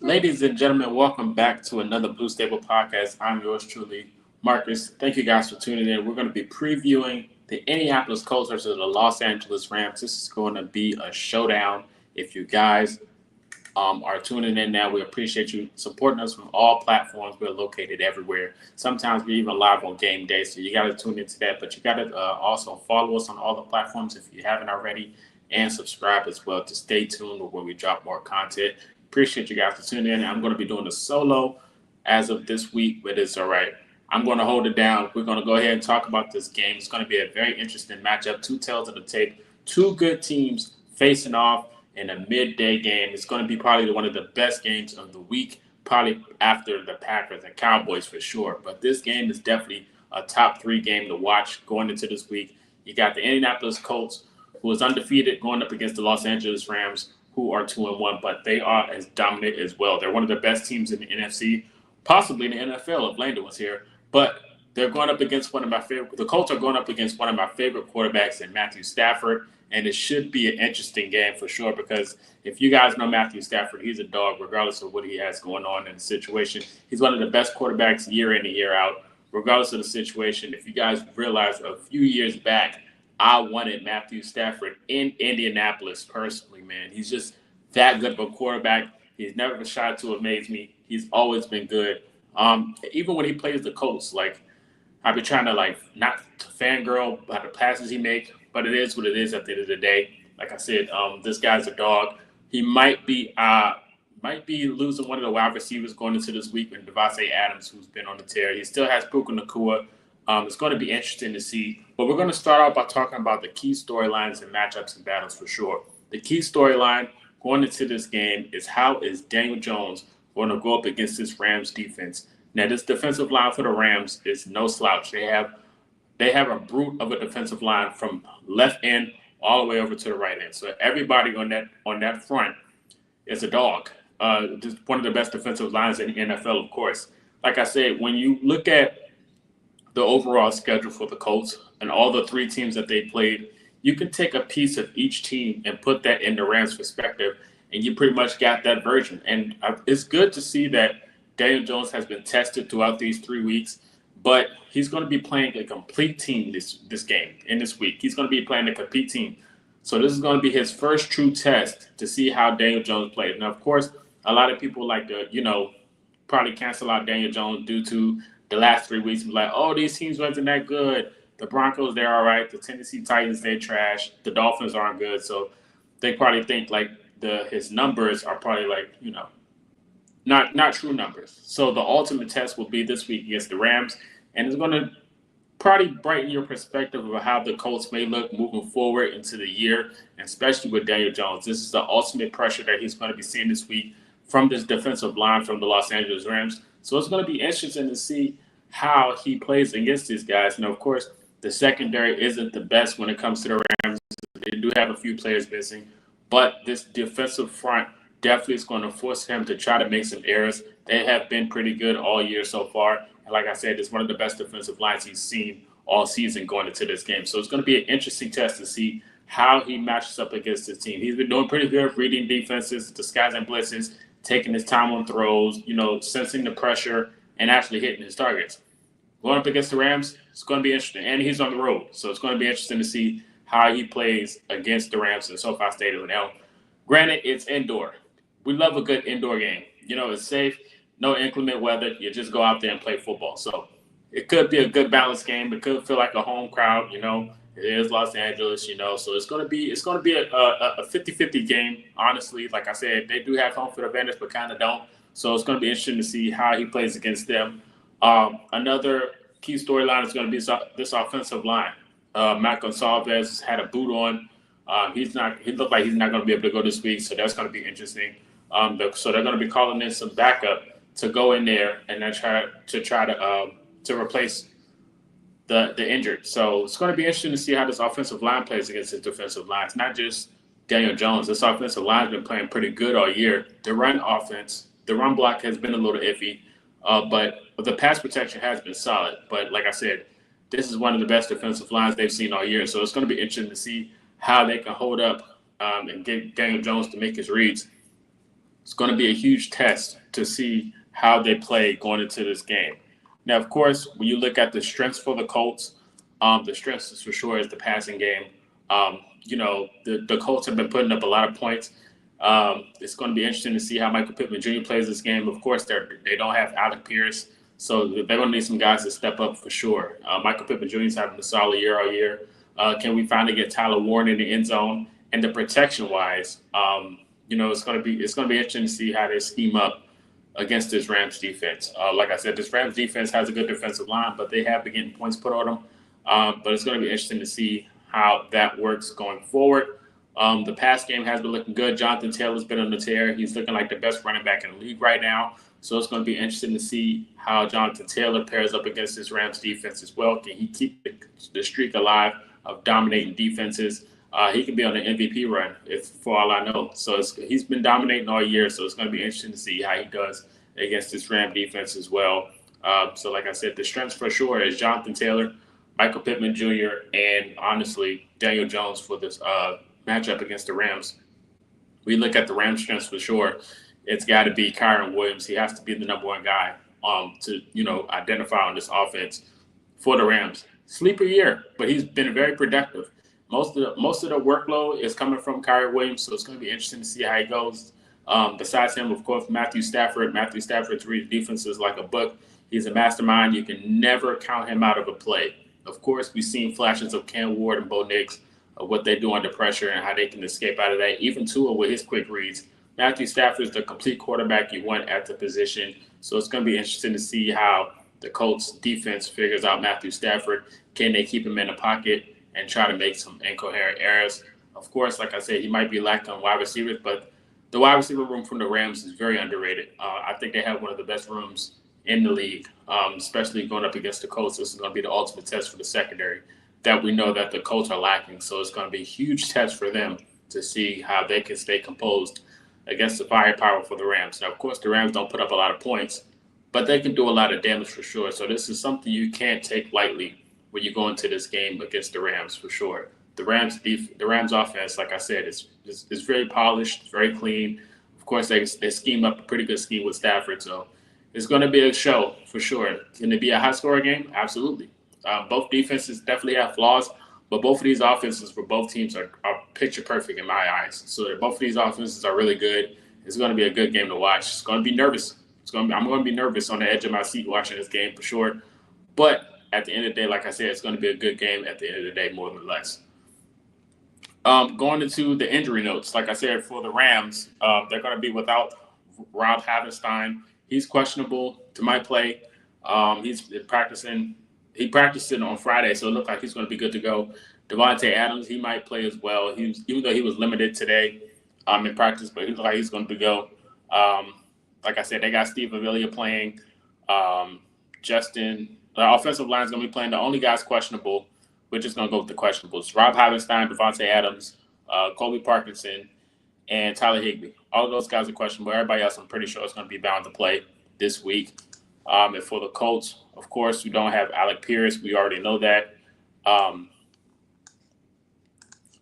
Ladies and gentlemen, welcome back to another Blue Stable podcast. I'm yours truly, Marcus. Thank you guys for tuning in. We're going to be previewing the Indianapolis Colts versus the Los Angeles Rams. This is going to be a showdown. If you guys are tuning in now, we appreciate you supporting us from all platforms. We're located everywhere. Sometimes we're even live on game day, so you got to tune into that. But you got to also follow us on all the platforms if you haven't already, and subscribe as well to stay tuned when we drop more content. Appreciate you guys for tuning in. I'm going to be doing a solo as of this week, but it's all right. I'm going to hold it down. We're going to go ahead and talk about this game. It's going to be a very interesting matchup. Two tails of the tape. Two good teams facing off in a midday game. It's going to be probably one of the best games of the week, probably after the Packers and Cowboys for sure. But this game is definitely a top three game to watch going into this week. You got the Indianapolis Colts, who is undefeated, going up against the Los Angeles Rams, who are 2-1, but they are as dominant as well. They're one of the best teams in the NFC, possibly in the NFL if Landon was here. But they're going up against one of my favorite. The Colts are going up against one of my favorite quarterbacks in Matthew Stafford, and it should be an interesting game for sure. Because if you guys know Matthew Stafford, he's a dog, regardless of what he has going on in the situation. He's one of the best quarterbacks year in and year out, regardless of the situation. If you guys realize a few years back, I wanted Matthew Stafford in Indianapolis personally, man. He's just that good of a quarterback. He's never been shy to amaze me. He's always been good. Even when he plays the Colts, like I've been trying to not to fangirl about the passes he makes, but it is what it is at the end of the day. Like I said, this guy's a dog. He might be losing one of the wide receivers going into this week with Devontae Adams, who's been on the tear. He still has Puka Nacua. It's going to be interesting to see. But we're going to start off by talking about the key storylines and matchups and battles for sure. The key storyline going into this game is how is Daniel Jones going to go up against this Rams defense. Now, this defensive line for the Rams is no slouch. They have a brute of a defensive line from left end all the way over to the right end. So everybody on that front is a dog. Just one of the best defensive lines in the NFL, of course. Like I said, when you look at the overall schedule for the Colts and all the three teams that they played, you can take a piece of each team and put that in the Rams' perspective, and you pretty much got that version. And it's good to see that Daniel Jones has been tested throughout these 3 weeks, but he's going to be playing a complete team this game in this week. He's going to be playing a complete team. So this is going to be his first true test to see how Daniel Jones plays. Now, of course, a lot of people like to, probably cancel out Daniel Jones due to the last 3 weeks. Like, oh, these teams wasn't that good. The Broncos, they're all right. The Tennessee Titans, they're trash. The Dolphins aren't good. So they probably think his numbers are probably not true numbers. So the ultimate test will be this week against the Rams, and it's going to probably brighten your perspective of how the Colts may look moving forward into the year, and especially with Daniel Jones. This is the ultimate pressure that he's going to be seeing this week from this defensive line from the Los Angeles Rams. So it's going to be interesting to see how he plays against these guys. Now, of course, the secondary isn't the best when it comes to the Rams. They do have a few players missing, but this defensive front definitely is going to force him to try to make some errors. They have been pretty good all year so far. And like I said, it's one of the best defensive lines he's seen all season going into this game. So it's going to be an interesting test to see how he matches up against this team. He's been doing pretty good reading defenses, disguising blitzes, taking his time on throws, sensing the pressure and actually hitting his targets. Going up against the Rams, it's going to be interesting. And he's on the road. So it's going to be interesting to see how he plays against the Rams in SoFi Stadium. Now, granted, it's indoor. We love a good indoor game. It's safe, no inclement weather. You just go out there and play football. So it could be a good balanced game. It could feel like a home crowd, It is Los Angeles, So it's going to be a 50-50 game, honestly. Like I said, they do have home field advantage, but kind of don't. So it's going to be interesting to see how he plays against them. Another key storyline is going to be this offensive line. Matt Gonsalves had a boot on. He looked like he's not going to be able to go this week, so that's going to be interesting. So they're going to be calling in some backup to go in there and then try to replace the injured. So it's going to be interesting to see how this offensive line plays against this defensive line. It's not just Daniel Jones. This offensive line has been playing pretty good all year. The run block has been a little iffy, but the pass protection has been solid. But like I said, this is one of the best defensive lines they've seen all year. So it's going to be interesting to see how they can hold up and get Daniel Jones to make his reads. It's going to be a huge test to see how they play going into this game. Now, of course, when you look at the strengths for the Colts, the strengths is for sure is the passing game. The Colts have been putting up a lot of points. It's going to be interesting to see how Michael Pittman Jr. plays this game. Of course, they don't have Alec Pierce, so they're going to need some guys to step up for sure. Michael Pittman Jr. is having a solid year all year. Can we finally get Tyler Warren in the end zone? And the protection wise, it's going to be interesting to see how they scheme up against this Rams defense. Like I said, this Rams defense has a good defensive line, but they have been getting points put on them. But it's going to be interesting to see how that works going forward. The pass game has been looking good. Jonathan Taylor's been on the tear. He's looking like the best running back in the league right now. So it's going to be interesting to see how Jonathan Taylor pairs up against this Rams defense as well. Can he keep the streak alive of dominating defenses? He could be on an MVP run, for all I know. So he's been dominating all year, so it's going to be interesting to see how he does against this Ram defense as well. So like I said, the strengths for sure is Jonathan Taylor, Michael Pittman Jr., and honestly, Daniel Jones for this matchup against the Rams. We look at the Rams strengths for sure. It's got to be Kyren Williams. He has to be the number one guy to identify on this offense for the Rams. Sleeper year, but he's been very productive. Most of the workload is coming from Kyren Williams, so it's going to be interesting to see how he goes. Besides him, of course, Matthew Stafford. Matthew Stafford reads defenses like a book. He's a mastermind. You can never count him out of a play. Of course, we've seen flashes of Cam Ward and Bo Nix, of what they do under pressure and how they can escape out of that. Even Tua with his quick reads. Matthew Stafford is the complete quarterback you want at the position. So it's going to be interesting to see how the Colts defense figures out Matthew Stafford. Can they keep him in the pocket and try to make some incoherent errors? Of course, like I said, he might be lacking on wide receivers, but the wide receiver room from the Rams is very underrated. I think they have one of the best rooms in the league, especially going up against the Colts. This is going to be the ultimate test for the secondary that we know that the Colts are lacking. So it's going to be a huge test for them to see how they can stay composed against the firepower for the Rams. Now, of course, the Rams don't put up a lot of points, but they can do a lot of damage for sure. So this is something you can't take lightly when you go into this game against the Rams for sure. The Rams offense, like I said, is very polished, very clean. Of course, they scheme up a pretty good scheme with Stafford. So it's going to be a show for sure. Can it be a high-scoring game? Absolutely. Both defenses definitely have flaws, but both of these offenses for both teams are picture perfect in my eyes. So both of these offenses are really good. It's going to be a good game to watch. It's going to be nervous. I'm going to be nervous on the edge of my seat watching this game for sure. But at the end of the day, like I said, it's going to be a good game at the end of the day, more than less. Going into the injury notes, like I said, for the Rams, they're going to be without Rob Havenstein. He's questionable to my play. He's practicing. He practiced it on Friday, so it looked like he's going to be good to go. Devontae Adams, he might play as well. Even though he was limited today in practice, but he looks like he's going to go. Like I said, they got Steve Avila playing. The offensive line is going to be playing. The only guys questionable, we're just going to go with the questionables. Rob Havenstein, Devontae Adams, Colby Parkinson, and Tyler Higbee. All of those guys are questionable. Everybody else, I'm pretty sure, is going to be bound to play this week. And for the Colts, of course, we don't have Alec Pierce. We already know that.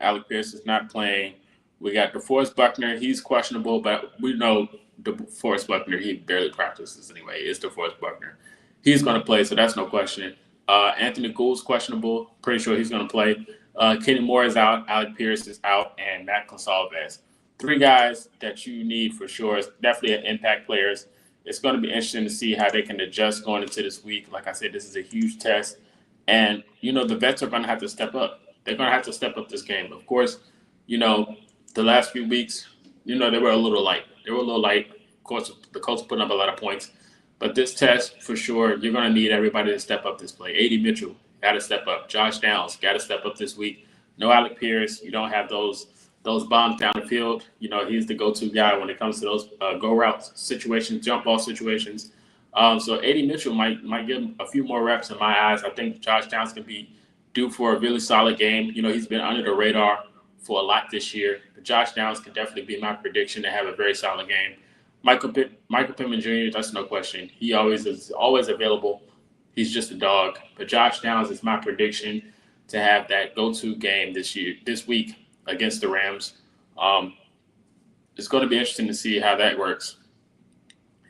Alec Pierce is not playing. We got DeForest Buckner. He's questionable, but we know DeForest Buckner, he barely practices anyway. It's DeForest Buckner. He's going to play, so that's no question. Anthony Gould's questionable. Pretty sure he's going to play. Kenny Moore is out. Alec Pierce is out. And Matt Gonsalves. 3 guys that you need for sure. It's definitely an impact players. It's going to be interesting to see how they can adjust going into this week. Like I said, this is a huge test. And, the vets are going to have to step up. They're going to have to step up this game. Of course, the last few weeks, they were a little light. Of course, the Colts putting up a lot of points. But this test, for sure, you're going to need everybody to step up this play. A.D. Mitchell, got to step up. Josh Downs, got to step up this week. No Alec Pierce. You don't have those bombs down the field. He's the go-to guy when it comes to those go route situations, jump ball situations. So A.D. Mitchell might give him a few more reps in my eyes. I think Josh Downs can be due for a really solid game. He's been under the radar for a lot this year. But Josh Downs can definitely be my prediction to have a very solid game. Michael Pittman Jr., that's no question. He is always available. He's just a dog. But Josh Downs is my prediction to have that go-to game this week against the Rams. it's going to be interesting to see how that works.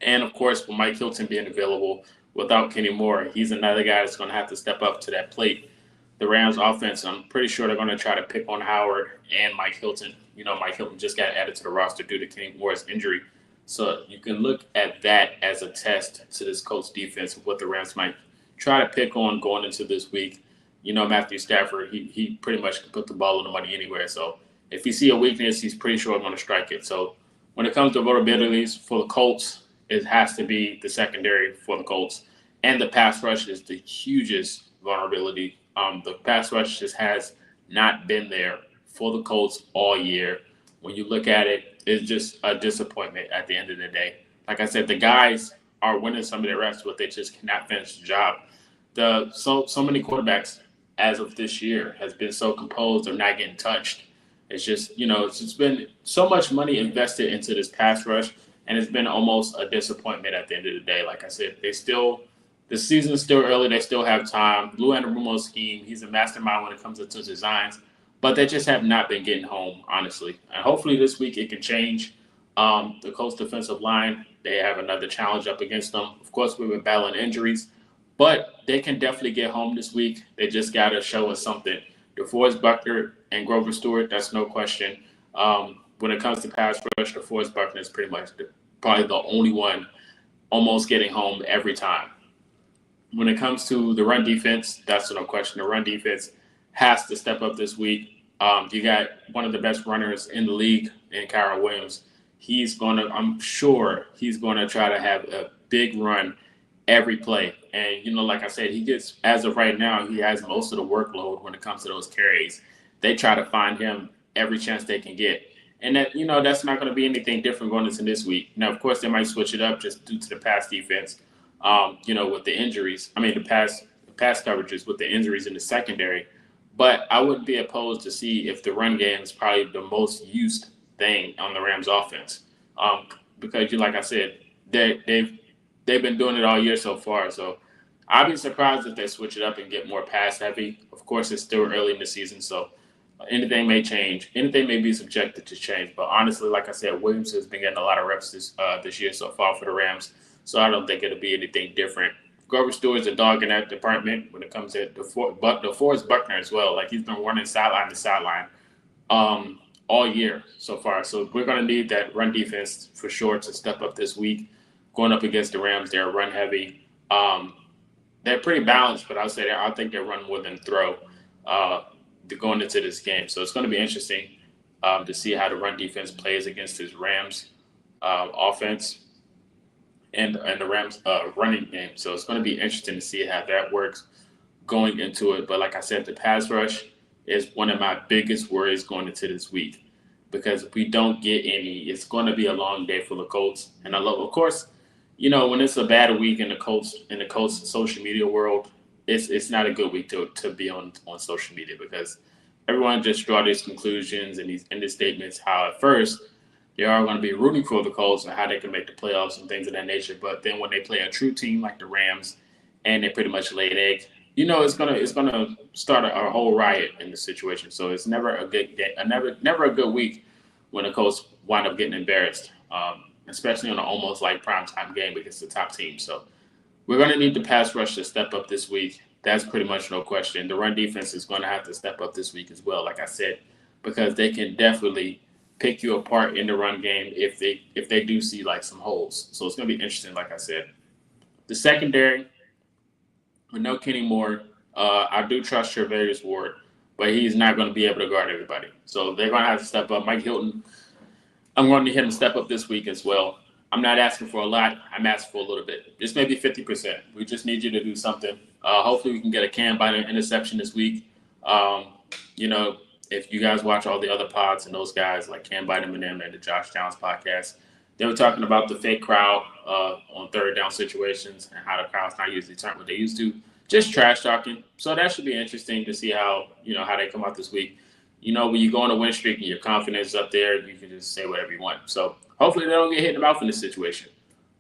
And of course, with Mike Hilton being available without Kenny Moore, he's another guy that's going to have to step up to that plate. The Rams offense, I'm pretty sure they're going to try to pick on Howard and Mike Hilton. Mike Hilton just got added to the roster due to Kenny Moore's injury. So you can look at that as a test to this Colts defense of what the Rams might try to pick on going into this week. Matthew Stafford, he pretty much can put the ball on the money anywhere. So if you see a weakness, he's pretty sure going to strike it. So when it comes to vulnerabilities for the Colts, it has to be the secondary for the Colts. And the pass rush is the hugest vulnerability. The pass rush just has not been there for the Colts all year. When you look at it, it's just a disappointment at the end of the day. Like I said, the guys are winning some of their reps, but they just cannot finish the job. So many quarterbacks as of this year has been so composed of not getting touched. It's just, it's just been so much money invested into this pass rush, and it's been almost a disappointment at the end of the day. Like I said, the season's still early. They still have time. Lou Anarumo's scheme, he's a mastermind when it comes to designs, but they just have not been getting home, honestly. And hopefully this week it can change. The Colts defensive line, they have another challenge up against them. Of course, we've been battling injuries, but they can definitely get home this week. They just got to show us something. DeForest Buckner and Grover Stewart, that's no question. When it comes to pass rush, DeForest Buckner is pretty much probably the only one almost getting home every time. When it comes to the run defense, that's no question. The run defense has to step up this week. You got one of the best runners in the league in Kyron Williams. I'm sure he's going to try to have a big run every play. And, like I said, as of right now, he has most of the workload when it comes to those carries. They try to find him every chance they can get. And that's not going to be anything different going into this week. Now, of course, they might switch it up just due to the pass defense, with the injuries. The pass coverages with the injuries in the secondary. But I wouldn't be opposed to see if the run game is probably the most used thing on the Rams offense. Because, like I said, they've been doing it all year so far. So I'd be surprised if they switch it up and get more pass heavy. Of course, it's still early in the season, so anything may change. Anything may be subjected to change. But honestly, like I said, Williams has been getting a lot of reps this year so far for the Rams, so I don't think it'll be anything different. Grover Stewart's a dog in that department when it comes to DeForest Buckner as well. Like, he's been running sideline to sideline all year so far. So we're going to need that run defense for sure to step up this week. Going up against the Rams, they're run heavy. They're pretty balanced, but I think they run more than throw going into this game. So it's going to be interesting to see how the run defense plays against this Rams offense and the Rams running game. So it's going to be interesting to see how that works going into it. But like I said, the pass rush is one of my biggest worries going into this week, because if we don't get any, it's going to be a long day for the Colts. And of course, when it's a bad week in the Colts social media world, it's not a good week to be on social media, because everyone just draw these conclusions and these statements how at first they are going to be rooting for the Colts and how they can make the playoffs and things of that nature. But then when they play a true team like the Rams and they pretty much lay an egg, it's gonna start a whole riot in the situation. So it's never a good day, never a good week when the Colts wind up getting embarrassed, especially on an almost like primetime game against the top team. So we're going to need the pass rush to step up this week. That's pretty much no question. The run defense is going to have to step up this week as well, like I said, because they can definitely pick you apart in the run game if they do see like some holes. So it's going to be interesting, like I said. The secondary, with no Kenny Moore, I do trust Charvarius Ward, but he's not going to be able to guard everybody. So they're going to have to step up. Mike Hilton, I'm going to need him to step up this week as well. I'm not asking for a lot. I'm asking for a little bit. Just maybe 50%. We just need you to do something. Hopefully we can get a Cam Bynum interception this week. If you guys watch all the other pods and those guys like Cam Bynum and them and the Josh Downs podcast, they were talking about the fake crowd on third down situations and how the crowd's not usually turn what they used to. Just trash talking. So that should be interesting to see how they come out this week. When you go on a win streak and your confidence is up there, you can just say whatever you want. So hopefully they don't get hit in the mouth in this situation.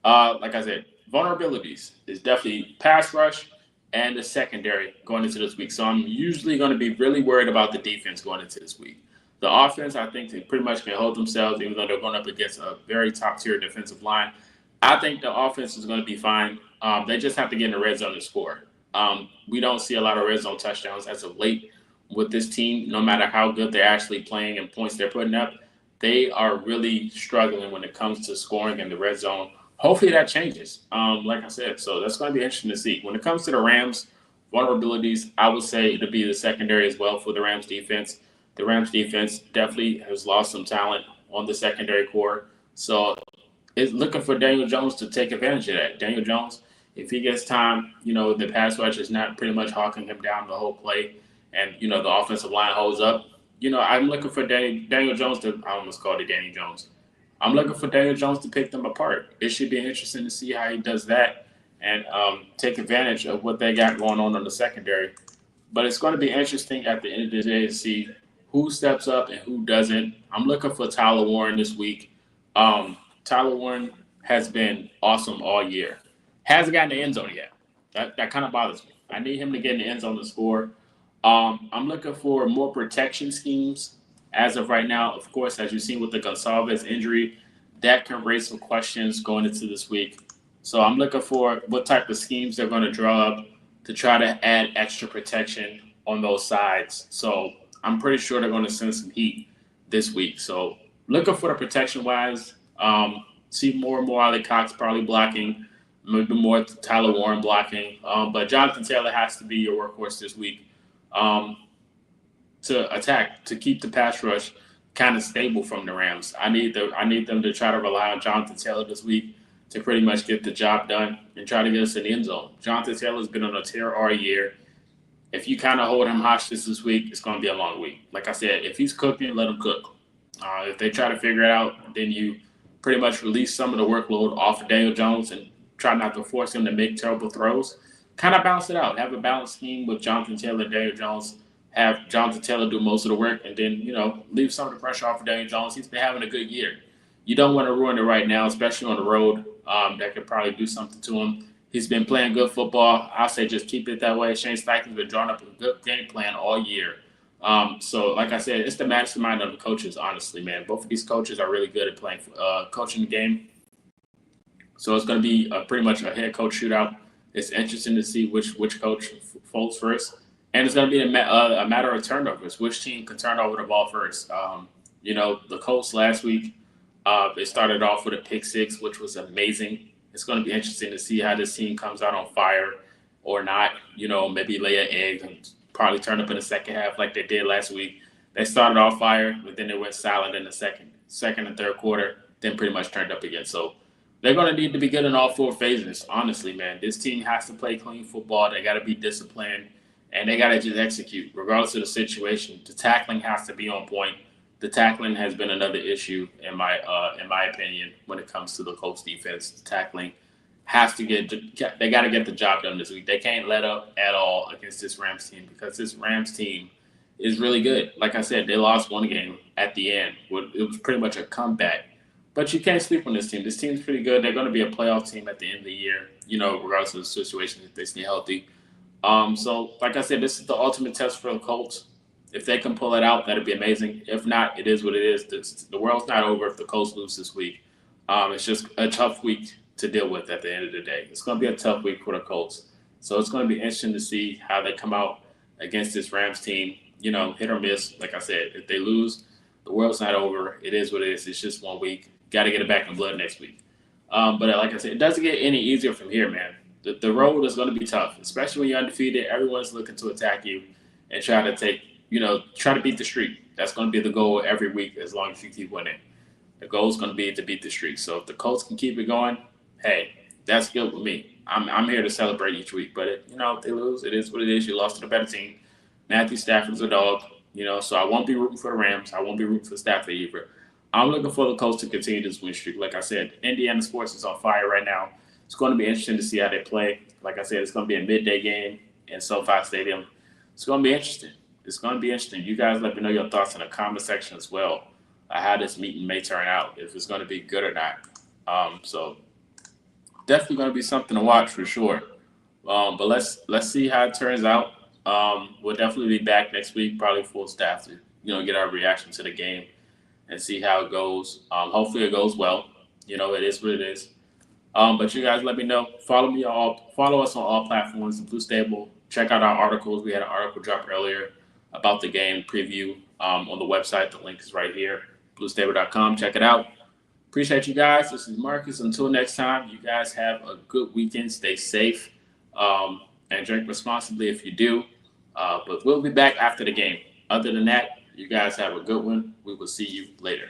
Like I said, vulnerabilities is definitely pass rush and the secondary going into this week. So I'm usually going to be really worried about the defense going into this week. The offense, I think they pretty much can hold themselves, even though they're going up against a very top tier defensive line. I think the offense is going to be fine. They just have to get in the red zone and score. We don't see a lot of red zone touchdowns as of late with this team, no matter how good they're actually playing and points they're putting up. They are really struggling when it comes to scoring in the red zone. Hopefully that changes. Like I said, so that's going to be interesting to see. When it comes to the Rams, vulnerabilities, I would say it'll be the secondary as well for the Rams defense. The Rams defense definitely has lost some talent on the secondary core. So it's looking for Daniel Jones to take advantage of that. Daniel Jones, if he gets time, the pass rush is not pretty much hawking him down the whole play, and the offensive line holds up. I'm looking for Daniel Jones to. I almost called it Danny Jones. I'm looking for Daniel Jones to pick them apart. It should be interesting to see how he does that and take advantage of what they got going on the secondary. But it's going to be interesting at the end of the day to see who steps up and who doesn't. I'm looking for Tyler Warren this week. Tyler Warren has been awesome all year. Hasn't gotten the end zone yet. That kind of bothers me. I need him to get in the end zone to score. I'm looking for more protection schemes as of right now. Of course, as you've seen with the Gonsalves injury, that can raise some questions going into this week. So I'm looking for what type of schemes they're going to draw up to try to add extra protection on those sides. So I'm pretty sure they're going to send some heat this week. So looking for the protection-wise, see more and more Ali Cox probably blocking, maybe more Tyler Warren blocking. But Jonathan Taylor has to be your workhorse this week to attack, to keep the pass rush kind of stable from the Rams. I need them to try to rely on Jonathan Taylor this week to pretty much get the job done and try to get us in the end zone. Jonathan Taylor's been on a tear all year. If you kind of hold him hostage this week, it's going to be a long week. Like I said, if he's cooking, let him cook. If they try to figure it out, then you pretty much release some of the workload off of Daniel Jones and try not to force him to make terrible throws. Kind of balance it out. Have a balanced scheme with Jonathan Taylor, Daniel Jones. Have Jonathan Taylor do most of the work, and then, leave some of the pressure off of Daniel Jones. He's been having a good year. You don't want to ruin it right now, especially on the road. That could probably do something to him. He's been playing good football. I'll say just keep it that way. Shane Steichen's been drawing up a good game plan all year. So, like I said, it's the mastermind of the coaches, honestly, man. Both of these coaches are really good at playing, coaching the game. So it's going to be pretty much a head coach shootout. It's interesting to see which coach folds first. And it's going to be a matter of turnovers. Which team can turn over the ball first? The Colts last week, they started off with a pick six, which was amazing. It's going to be interesting to see how this team comes out on fire or not. Maybe lay an egg and probably turn up in the second half like they did last week. They started off fire, but then they went silent in the second and third quarter, then pretty much turned up again. So they're going to need to be good in all four phases, honestly, man. This team has to play clean football. They got to be disciplined, and they got to just execute, regardless of the situation. The tackling has to be on point. The tackling has been another issue, in my opinion, when it comes to the Colts defense. The tackling has to they got to get the job done this week. They can't let up at all against this Rams team because this Rams team is really good. Like I said, they lost one game at the end. It was pretty much a comeback. But you can't sleep on this team. This team's pretty good. They're going to be a playoff team at the end of the year, regardless of the situation, if they stay healthy. So, like I said, this is the ultimate test for the Colts. If they can pull it out, that'd be amazing. If not, it is what it is. The world's not over if the Colts lose this week. It's just a tough week to deal with at the end of the day. It's going to be a tough week for the Colts. So it's going to be interesting to see how they come out against this Rams team. Hit or miss. Like I said, if they lose, the world's not over. It is what it is. It's just 1 week. Got to get it back in blood next week. But like I said, it doesn't get any easier from here, man. The road is going to be tough, especially when you're undefeated. Everyone's looking to attack you and try to beat the streak. That's going to be the goal every week as long as you keep winning. The goal is going to be to beat the streak. So if the Colts can keep it going, hey, that's good with me. I'm here to celebrate each week. But if they lose, it is what it is. You lost to the better team. Matthew Stafford's a dog. So I won't be rooting for the Rams. I won't be rooting for Stafford either. I'm looking for the Colts to continue this win streak. Like I said, Indiana sports is on fire right now. It's going to be interesting to see how they play. Like I said, it's going to be a midday game in SoFi Stadium. It's going to be interesting. It's going to be interesting. You guys let me know your thoughts in the comment section as well. How this meeting may turn out, if it's going to be good or not. So definitely going to be something to watch for sure. But let's see how it turns out. We'll definitely be back next week, probably full staff get our reaction to the game and see how it goes. Hopefully it goes well. It is what it is. But you guys let me know. Follow us on all platforms, the Blue Stable. Check out our articles. We had an article drop earlier about the game preview on the website. The link is right here, bluestable.com. Check it out. Appreciate you guys. This is Marcus. Until next time, you guys have a good weekend. Stay safe and drink responsibly if you do. But we'll be back after the game. Other than that, you guys have a good one. We will see you later.